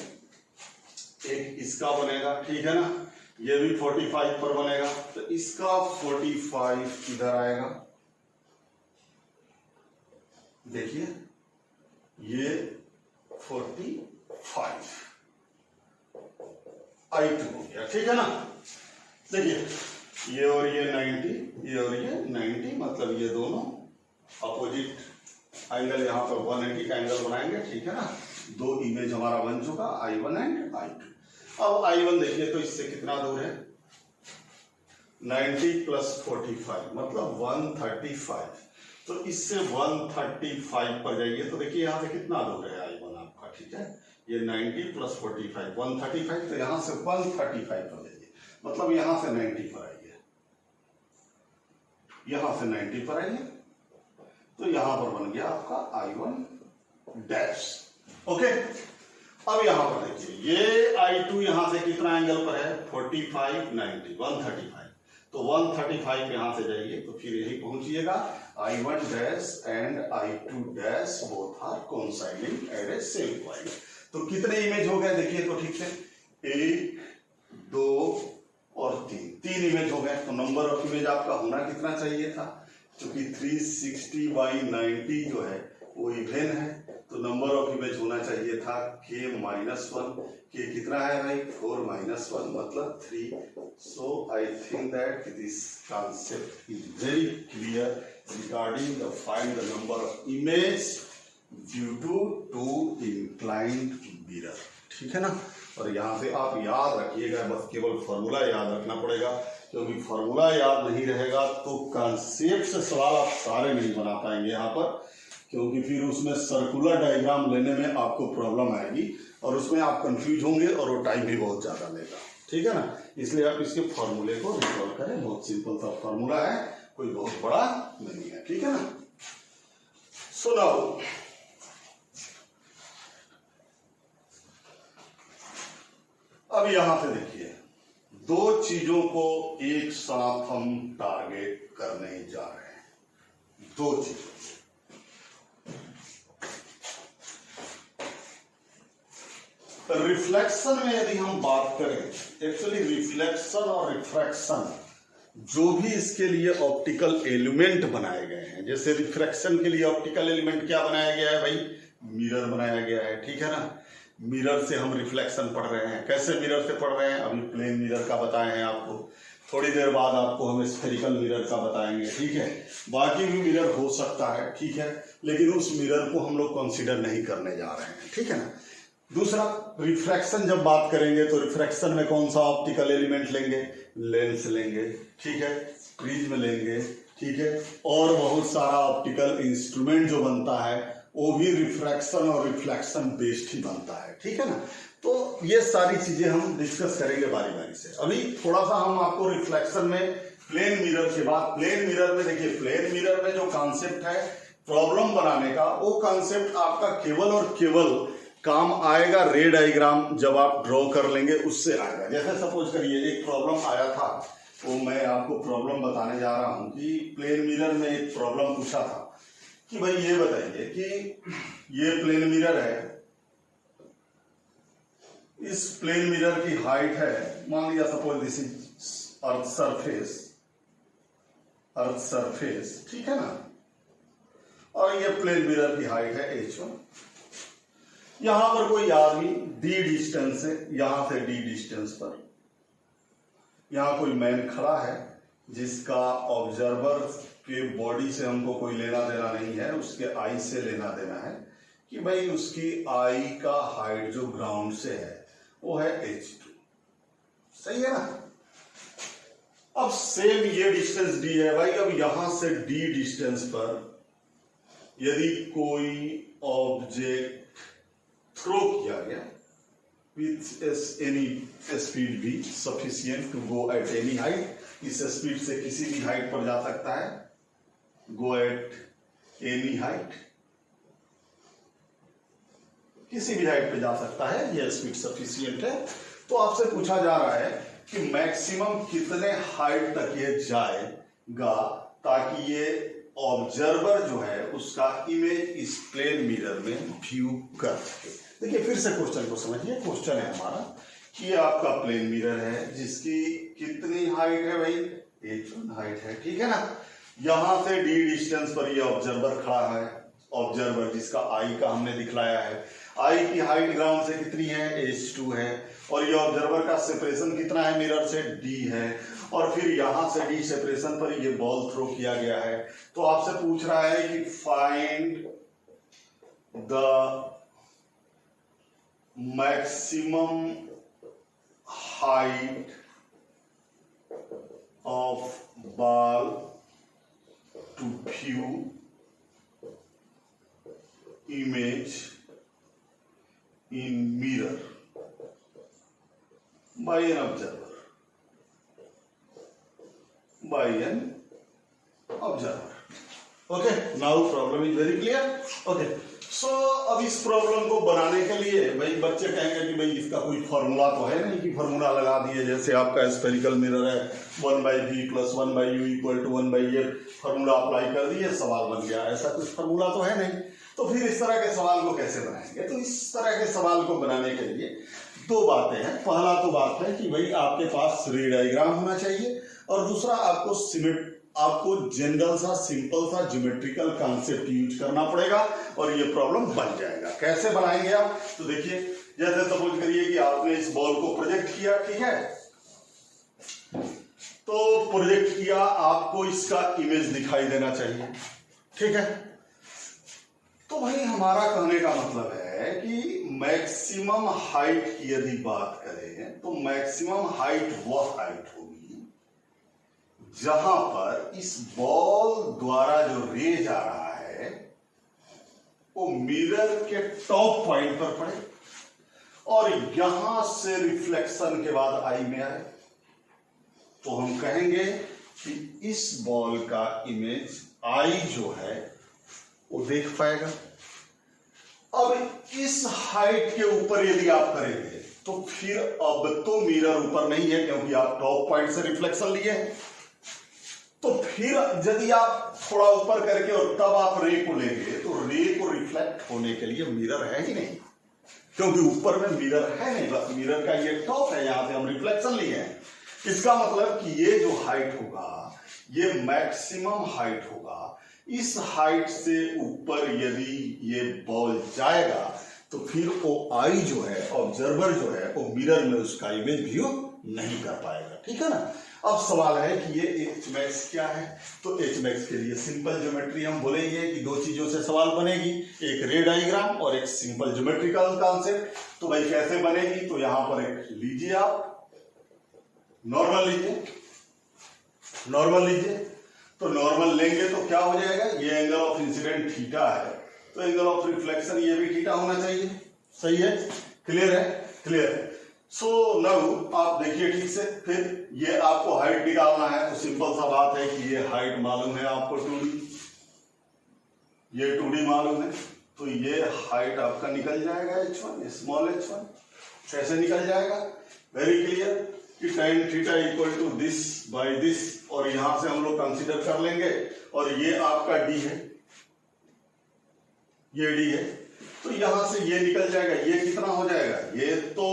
एक इसका बनेगा, ठीक है ना, ये भी 45 पर बनेगा, तो इसका 45 इधर आएगा, देखिए ये 45 I2 हो गया, ठीक है ना। देखिए ये और ये 90, ये और ये 90, मतलब ये दोनों अपोजिट एंगल, यहां पर 180 का एंगल बनाएंगे, ठीक है ना। 2 इमेज हमारा बन चुका I1 एंड I2। अब I1 देखिए तो इससे कितना दूर है, 90 प्लस 45 मतलब 135, तो इससे 135 पर जाइए, तो देखिए यहां से कितना दूर है I1 आपका, ठीक है, ये 90 प्लस 45 135, तो यहां से 135 पर जाइए, मतलब यहां से 90 पर आइए, यहां से 90 पर आइए, तो यहां पर बन गया आपका I1 डैश, ओके। अब यहां पर देखिए ये I2 यहां से कितना एंगल पर है, 45 90 135, तो 135 यहां से जाइए तो फिर यही पहुंचिएगा, I1 dash and I2 dash both are coinciding at a same point. तो कितने इमेज हो गए देखिए तो ठीक से, 1 2 और 3 इमेज हो गए, तो नंबर ऑफ इमेज आपका होना कितना चाहिए था, क्योंकि 360/90 जो है वो इवेन है, तो नंबर ऑफ इमेज होना चाहिए था k-1, के कितना है भाई 4-1 मतलब 3। So I think that this concept is very clear regarding the find the number of image due to two inclined mirror, ठीक है ना। और यहां से आप याद रखिएगा, बस केवल फॉर्मूला याद रखना पड़ेगा, क्योंकि फॉर्मूला याद नहीं रहेगा तो कॉन्सेप्ट से सवाल आप सारे नहीं बना पाएंगे यहाँ पर, क्योंकि फिर उसमें सर्कुलर डायग्राम लेने में आपको प्रॉब्लम आएगी और उसमें आप कंफ्यूज होंगे और वो टाइम भी बहुत ज्यादा लेगा, ठीक है ना। इसलिए आप इसके फॉर्मूले को रिकॉल करें, बहुत सिंपल सा फॉर्मूला है, कोई बहुत बड़ा नहीं है, ठीक है ना। सो नाउ अब यहां से देखिए, 2 चीजों को एक साथ हम टारगेट करने जा रहे हैं, 2 चीजों। रिफ्लेक्शन में यदि हम बात करें, एक्चुअली रिफ्लेक्शन और रिफ्रैक्शन जो भी इसके लिए ऑप्टिकल एलिमेंट बनाए गए हैं, जैसे रिफ्रैक्शन के लिए ऑप्टिकल एलिमेंट क्या बनाया गया है भाई, मिरर बनाया गया है, ठीक है ना। मिरर से हम रिफ्लेक्शन पढ़ रहे हैं, कैसे मिरर से पढ़ रहे हैं, अभी प्लेन मिरर का बताए हैं आपको, थोड़ी देर बाद आपको हम स्फेरिकल मिरर का बताएंगे, ठीक है। बाकी भी मिरर हो सकता है, ठीक है, लेकिन उस मिरर को हम लोग कंसीडर नहीं करने जा रहे हैं, ठीक है ना। दूसरा, रिफ्रैक्शन जब बात करेंगे तो रिफ्रैक्शन में कौन सा ऑप्टिकल एलिमेंट लेंगे, लेंस लेंगे, ठीक है, प्रिज्म लेंगे, ठीक है, और बहुत सारा ऑप्टिकल इंस्ट्रूमेंट जो बनता है वो भी रिफ्रैक्शन और रिफ्लेक्शन बेस्ड ही बनता है, ठीक है ना। तो ये सारी चीजें हम डिस्कस करेंगे बारी बारी से। अभी थोड़ा सा हम आपको रिफ्लेक्शन में प्लेन मिरर के बाद, प्लेन मिरर में देखिए, प्लेन मिरर में जो कॉन्सेप्ट है प्रॉब्लम बनाने का, वो कॉन्सेप्ट आपका केवल और केवल काम आएगा रे डायग्राम जब आप ड्रॉ कर लेंगे उससे आएगा। जैसे सपोज करिए एक प्रॉब्लम आया था, वो मैं आपको प्रॉब्लम बताने जा रहा हूं कि प्लेन मिरर में एक प्रॉब्लम पूछा था कि भाई ये बताइए कि ये प्लेन मिरर है, इस प्लेन मिरर की हाइट है, मान लिया suppose this is earth surface, earth surface, ठीक है ना, और ये प्लेन मिरर की हाइट है h1। यहां पर कोई आदमी d डिस्टेंस है, यहां से d डिस्टेंस पर यहां कोई मैन खड़ा है जिसका ऑब्जर्वर के बॉडी से हमको कोई लेना देना नहीं है, उसके आई से लेना देना है कि भाई उसकी आई का हाइट जो ग्राउंड से है वो है h2, सही है ना। अब सेम ये डिस्टेंस d है भाई। अब यहां से d डिस्टेंस पर यदि कोई ऑब्जेक्ट थ्रो किया गया with any speed v sufficient to go at any height, इस स्पीड से किसी भी हाइट पर जा सकता है, go at any height, किसी भी हाइट पे जा सकता है, यह स्पीड सफिशियंट है। तो आपसे पूछा जा रहा है कि मैक्सिमम कितने हाइट तक ये जाएगा ताकि ये ऑब्जर्वर जो है उसका इमेज इस प्लेन मिरर में व्यू कर सके। देखिए फिर से क्वेश्चन को समझिए। क्वेश्चन है हमारा कि ये आपका प्लेन मिरर है जिसकी कितनी हाइट है भाई, h1 हाइट है, ठीक है ना। यहां से d डिस्टेंस पर ये ऑब्जर्वर खड़ा है, ऑब्जर्वर जिसका आई का हमने दिखलाया है, आई की हाइट ग्राउंड से कितनी है, h2 है, और ये ऑब्जर्वर का सेपरेशन कितना है मिरर से, d है, और फिर यहां से d सेपरेशन पर ये बॉल थ्रो किया गया है। तो आपसे पूछ रहा है कि find the maximum height of ball to view image in mirror by an observer, by an observer. Okay, now problem is very clear. Okay, so अब इस प्रॉब्लम को बनाने के लिए भाई बच्चे कहेंगे कि भाई इसका कोई फॉर्मूला तो है नहीं कि फॉर्मूला लगा दिए, जैसे आपका स्फेरिकल मिरर है 1/v + 1/u = 1/f, formula apply कर दिए, सवाल बन गया। ऐसा कुछ फॉर्मूला तो है नहीं। तो फिर इस तरह के सवाल को कैसे बनाएंगे? तो इस तरह के सवाल को बनाने के लिए दो बातें हैं। पहला तो बात है कि भाई आपके पास रे डायग्राम होना चाहिए, और दूसरा आपको जनरल सा सिंपल सा ज्योमेट्रिकल कॉन्सेप्ट यूज करना पड़ेगा और ये प्रॉब्लम बन जाएगा। कैसे बनाएंगे आप? तो देखिए, जैसे सपोज करिए कि आपने इस बॉल को प्रोजेक्ट किया, ठीक है, तो प्रोजेक्ट किया, आपको इसका इमेज दिखाई देना चाहिए, ठीक है। तो भाई हमारा कहने का मतलब है कि मैक्सिमम हाइट की यदि बात करें तो मैक्सिमम हाइट वह हाइट होगी जहां पर इस बॉल द्वारा जो रे जा रहा है वो मिरर के टॉप पॉइंट पर पड़े और यहां से रिफ्लेक्शन के बाद आई में आए। तो हम कहेंगे कि इस बॉल का इमेज आई जो है वो देख पाएगा। अब इस हाइट के ऊपर यदि आप करेंगे तो फिर अब तो मिरर ऊपर नहीं है क्योंकि आप टॉप पॉइंट से रिफ्लेक्शन लिए हैं। तो फिर यदि आप थोड़ा ऊपर करके और तब आप रे को लेंगे तो रे को रिफ्लेक्ट होने के लिए मिरर है ही नहीं, क्योंकि ऊपर में मिरर है नहीं, बस मिरर का ये टॉप है, यहां से हम रिफ्लेक्शन लिए हैं। इसका मतलब कि ये जो हाइट होगा ये मैक्सिमम हाइट होगा। इस हाइट से ऊपर यदि ये बॉल जाएगा तो फिर वो आई जो है, ऑब्जर्वर जो है, वो मिरर में उसका इमेज व्यू नहीं कर पाएगा, ठीक है ना। अब सवाल है कि ये एच मैक्स क्या है? तो एच मैक्स के लिए सिंपल ज्योमेट्री हम बोलेंगे कि दो चीजों से सवाल बनेगी, एक रे डायग्राम और एक सिंपल ज्योमेट्रिकल कॉन्सेप्ट। तो भाई कैसे बनेगी? तो यहां पर एक लीजिए, आप नॉर्मल लीजिए, नॉर्मल लीजिए। तो नॉर्मल लेंगे तो क्या हो जाएगा? ये एंगल ऑफ इंसिडेंट थीटा है, तो एंगल ऑफ रिफ्लेक्शन ये भी थीटा होना चाहिए, सही है, क्लियर है। क्लियर है। सो नाउ आप देखिए ठीक से, फिर ये आपको हाइट निकालना है तो सिंपल सा बात है कि ये हाइट मालूम है आपको 2d, ये 2d मालूम है, तो ये हाइट आपका निकल जाएगा h1, स्मॉल h1। कैसे निकल जाएगा? वेरी क्लियर कि tan theta equal to this by this, और यहां से हम लोग कंसीडर कर लेंगे, और ये आपका d है, ये d है, तो यहां से ये निकल जाएगा। ये कितना हो जाएगा? ये तो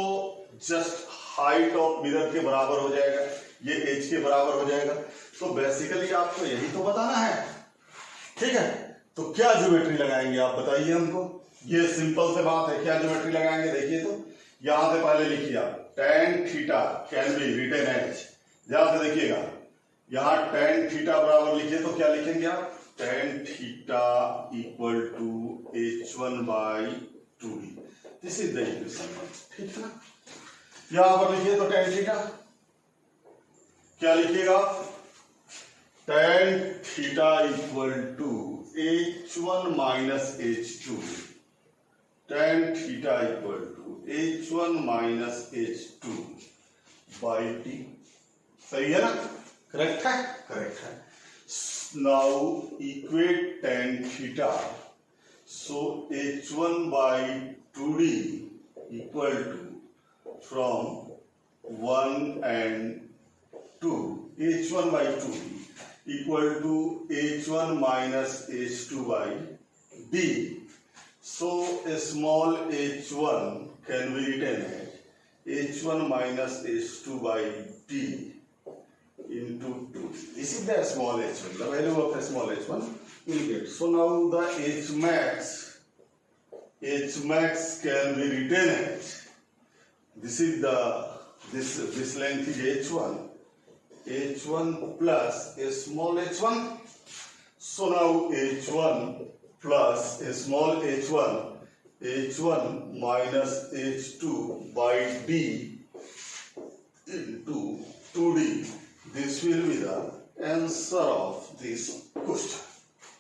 जस्ट हाइट ऑफ मिरर के बराबर हो जाएगा, ये h के बराबर हो जाएगा। तो बेसिकली आपको यही तो बताना है, ठीक है। तो क्या ज्योमेट्री लगाएंगे आप बताइए हमको। ये सिंपल से बात है, क्या ज्योमेट्री लगाएंगे देखिए। तो यहां से पहले लिखिए आप tan theta can be written as, ध्यान से देखिएगा, यहां tan थीटा बराबर लिखिए तो क्या लिखेंगे आप? tan theta equal to h1 by 2d, this is the equation 1, ठीक है ना। यहां पर लिखिए तो tan थीटा क्या लिखिएगा? tan theta equal to h1 minus h2, tan theta equal to h1 minus h2 by t, सही है ना? करेक्ट है, करेक्ट है। Now equate tan theta, so h1 by 2d equal to from 1 and 2, h1 by 2d equal to h1 minus h2 by d. So a small h1 can be written as h1 minus h2 by d into 2. This is the small h1. The value of the small h1 will get. So now the hmax can be written as, this is the this length is h1 plus a small h1. So now h1 plus a small h1 minus h2 by d into 2d. This will be the answer of this question,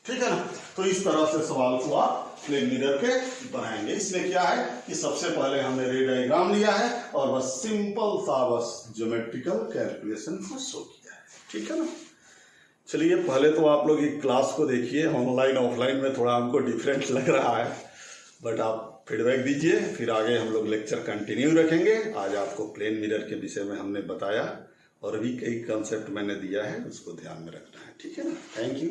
ठीक है ना। तो इस तरह से सवाल को आप प्लेन मिरर के बनाएंगे। इसमें क्या है कि सबसे पहले हमने रे डायग्राम लिया है और बस सिंपल सा बस ज्योमेट्रिकल कैलकुलेशन को शो किया है, ठीक है ना। चलिए पहले तो आप लोग एक क्लास को देखिए, ऑनलाइन ऑफलाइन में थोड़ा हमको डिफरेंट लग रहा है, बट आप फीडबैक दीजिए, फिर आगे हम लोग लेक्चर कंटिन्यू रखेंगे। आज आपको प्लेन मिरर के विषय में हमने बताया और भी कई कंसेप्ट मैंने दिया है, उसको ध्यान में रखना है, ठीक है ना। Thank you.